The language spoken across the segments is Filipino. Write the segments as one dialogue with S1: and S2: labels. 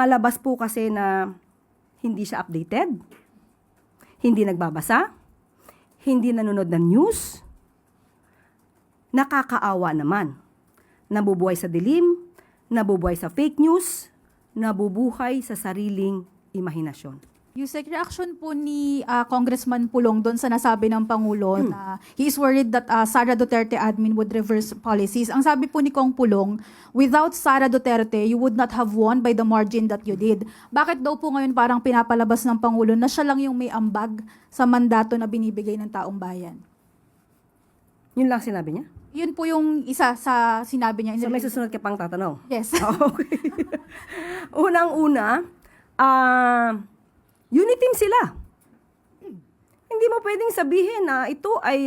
S1: Lumalabas po kasi na hindi siya updated, hindi nagbabasa, hindi nanonood ng news. Nakakaawa naman. Nabubuhay sa dilim, nabubuhay sa fake news, nabubuhay sa sariling imahinasyon.
S2: Yusek, reaction po ni Congressman Pulong doon sa nasabi ng Pangulo na he is worried that Sara Duterte admin would reverse policies. Ang sabi po ni Kong Pulong, without Sara Duterte, you would not have won by the margin that you did. Bakit daw po ngayon parang pinapalabas ng Pangulo na siya lang yung may ambag sa mandato na binibigay ng taong bayan?
S1: Yun lang sinabi niya?
S2: Yun po yung isa sa sinabi niya.
S1: So may susunod ka pang tatanong?
S2: Yes.
S1: Okay. Unang-una, unity team sila. Hindi mo pwedeng sabihin na ito ay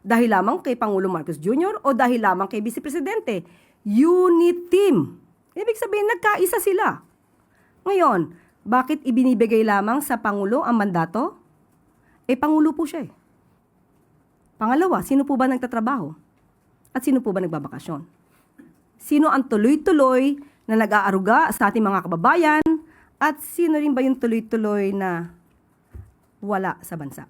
S1: dahil lamang kay Pangulo Marcos Jr. o dahil lamang kay Vice Presidente. Unity team. Ibig sabihin, nagkaisa sila. Ngayon, bakit ibinibigay lamang sa Pangulo ang mandato? Pangulo po siya eh. Pangalawa, sino po ba nagtatrabaho? At sino po ba nagbabakasyon? Sino ang tuloy-tuloy na nag-aaruga sa ating mga kababayan? At sino rin ba yung tuloy-tuloy na wala sa bansa?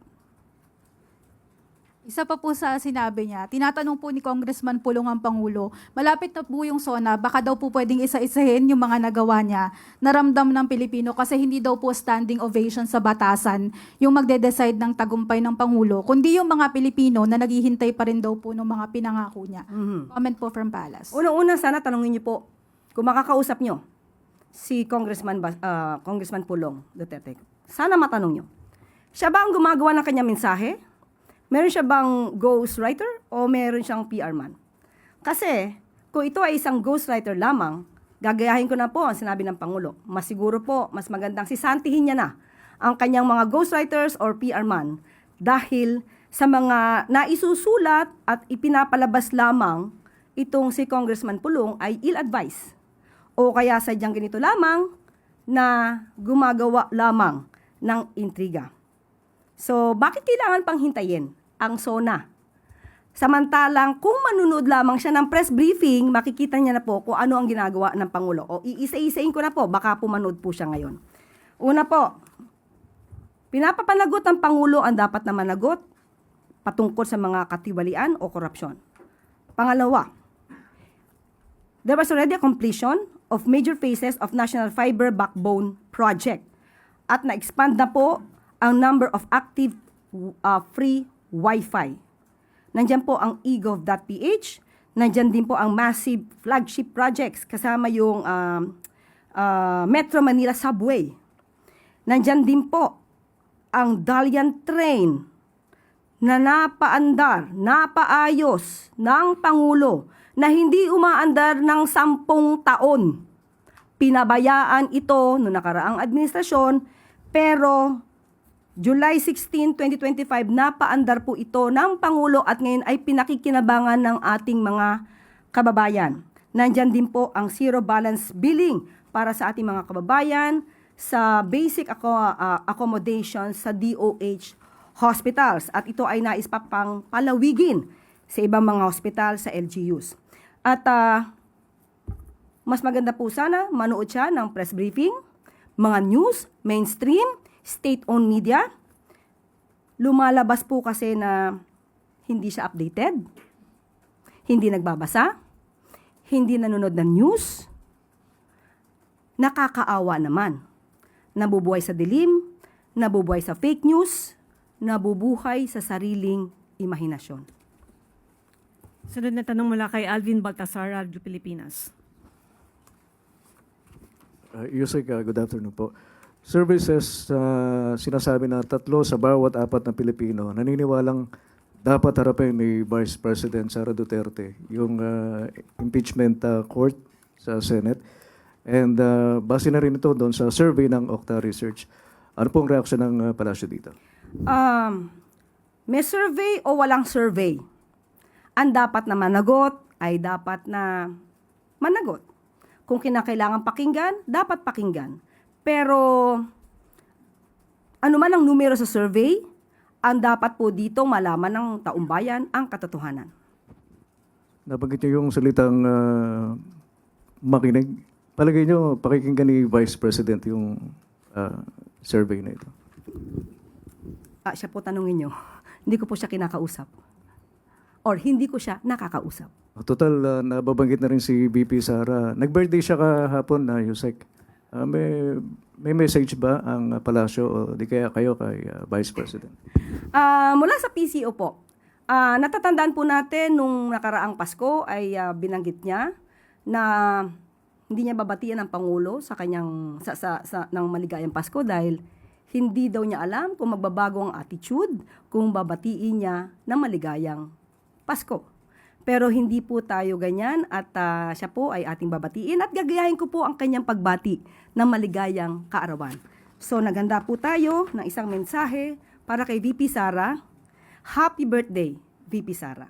S2: Isa pa po sa sinabi niya, tinatanong po ni Congressman Pulong ang Pangulo, malapit na po yung SONA, baka daw po pwedeng isa-isahin yung mga nagawa niya, naramdam ng Pilipino kasi hindi daw po standing ovation sa batasan yung magde-decide ng tagumpay ng Pangulo, kundi yung mga Pilipino na naghihintay pa rin daw po ng mga pinangako niya. Comment po from Palace.
S1: Unang-una, sana tanongin niyo po, kung makakausap niyo si Congressman Pulong Duterte, sana matanong niyo, siya ba ang gumagawa ng kanyang mensahe? Meron siya bang ghostwriter o meron siyang PR man? Kasi kung ito ay isang ghostwriter lamang, gagayahin ko na po ang sinabi ng Pangulo. Mas siguro po, mas magandang sisantihin niya na ang kanyang mga ghostwriters or PR man dahil sa mga naisusulat at ipinapalabas lamang itong si Congressman Pulong ay ill-advised. O kaya sadyang ganito lamang na gumagawa lamang ng intriga. So, bakit kailangan pang hintayin ang SONA? Samantalang, kung manunood lamang siya ng press briefing, makikita niya na po kung ano ang ginagawa ng Pangulo. O iisa-isain ko na po, baka po manood po siya ngayon. Una po, pinapapanagot ng Pangulo ang dapat na managot patungkol sa mga katiwalian o korupsyon. Pangalawa, there was already a completion of major phases of National Fiber Backbone Project at na-expand na po ang number of active free Wi-Fi. Nandyan po ang egov.ph, nandyan din po ang massive flagship projects kasama yung Metro Manila Subway. Nandyan din po ang Dalian Train na napaandar, napaayos ng Pangulo na hindi umaandar ng 10 taon. Pinabayaan ito noong nakaraang administrasyon, pero July 16, 2025, napaandar po ito ng Pangulo at ngayon ay pinakikinabangan ng ating mga kababayan. Nandyan din po ang zero balance billing para sa ating mga kababayan sa basic accommodation sa DOH hospitals. At ito ay nais pa pang palawigin sa ibang mga hospital sa LGUs. At mas maganda po sana manood siya ng press briefing, mga news, mainstream, state-owned media. Lumalabas po kasi na hindi siya updated, hindi nagbabasa, hindi nanonood ng news. Nakakaawa naman. Nabubuhay sa dilim, nabubuhay sa fake news, nabubuhay sa sariling imahinasyon.
S3: Sunod na tanong mula kay Alvin Baltasar, Radyo Pilipinas.
S4: Yusek, good afternoon po. Services, sinasabi na 3 sa bawat 4 na Pilipino naniniwalang dapat harapin ni Vice President Sara Duterte yung impeachment court sa Senate. And base na rin ito doon sa survey ng Okta Research. Ano pong reaksyon ng palasyo dito?
S1: May survey o walang survey? Ang dapat na managot ay dapat na managot. Kung kinakailangan pakinggan, dapat pakinggan. Pero ano man ang numero sa survey, ang dapat po dito malaman ng taumbayan ang katotohanan.
S4: Nabanggit niyo yung salitang makinig. Palagay nyo, pakikinggan ni Vice President yung survey na ito.
S1: Siya po tanungin nyo. Hindi ko po siya kinakausap. Or hindi ko siya nakakausap.
S4: Total, nababanggit na rin si VP Sara. Nag-birthday siya kahapon na Yusek. May message ba ang palasyo o di kaya kayo kay Vice President?
S1: Mula sa PCO po, natatandaan po natin nung nakaraang Pasko ay binanggit niya na hindi niya babatian ang Pangulo sa kanyang ng maligayang Pasko dahil hindi daw niya alam kung magbabago ang attitude kung babatiin niya ng maligayang Pasko. Pero hindi po tayo ganyan at siya po ay ating babatiin at gagayahin ko po ang kanyang pagbati ng maligayang kaarawan. So naganda po tayo ng isang mensahe para kay VP Sara. Happy birthday, VP Sara.